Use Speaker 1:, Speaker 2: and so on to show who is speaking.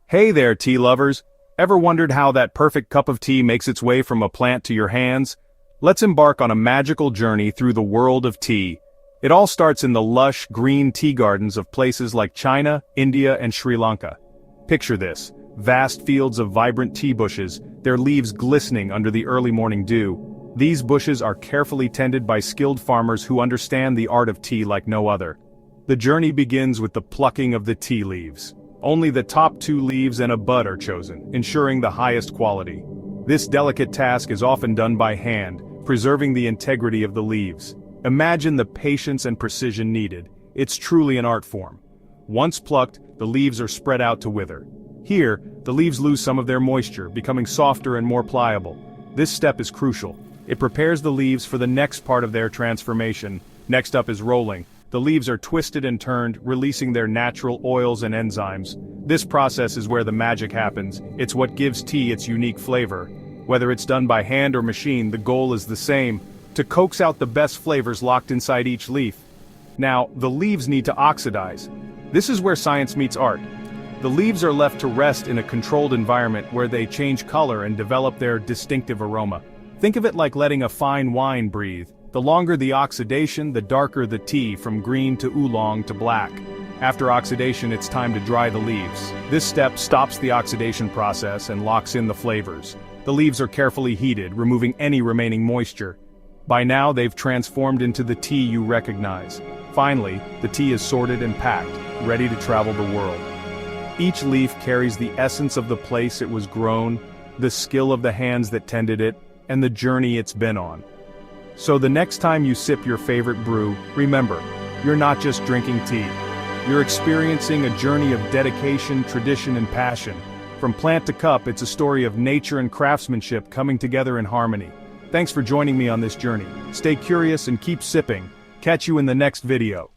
Speaker 1: Hey there, tea lovers! Ever wondered how that perfect cup of tea makes its way from a plant to your hands? Let's embark on a magical journey through the world of tea. It all starts in the lush, green tea gardens of places like China, India, and Sri Lanka. Picture this: vast fields of vibrant tea bushes, their leaves glistening under the early morning dew. These bushes are carefully tended by skilled farmers who understand the art of tea like no other. The journey begins with the plucking of the tea leaves. Only the top 2 leaves and a bud are chosen, ensuring the highest quality. This delicate task is often done by hand, preserving the integrity of the leaves. Imagine the patience and precision needed. It's truly an art form. Once plucked, the leaves are spread out to wither. Here, the leaves lose some of their moisture, becoming softer and more pliable. This step is crucial. It prepares the leaves for the next part of their transformation. Next up is rolling. The leaves are twisted and turned, releasing their natural oils and enzymes. This process is where the magic happens. It's what gives tea its unique flavor. Whether it's done by hand or machine, the goal is the same: to coax out the best flavors locked inside each leaf. Now, the leaves need to oxidize. This is where science meets art. The leaves are left to rest in a controlled environment where they change color and develop their distinctive aroma. Think of it like letting a fine wine breathe. The longer the oxidation, the darker the tea, from green to oolong to black. After oxidation, it's time to dry the leaves. This step stops the oxidation process and locks in the flavors. The leaves are carefully heated, removing any remaining moisture. By now, they've transformed into the tea you recognize. Finally, the tea is sorted and packed, ready to travel the world. Each leaf carries the essence of the place it was grown, the skill of the hands that tended it, and the journey it's been on. So the next time you sip your favorite brew, remember, you're not just drinking tea. You're experiencing a journey of dedication, tradition, and passion. From plant to cup, it's a story of nature and craftsmanship coming together in harmony. Thanks for joining me on this journey. Stay curious and keep sipping. Catch you in the next video.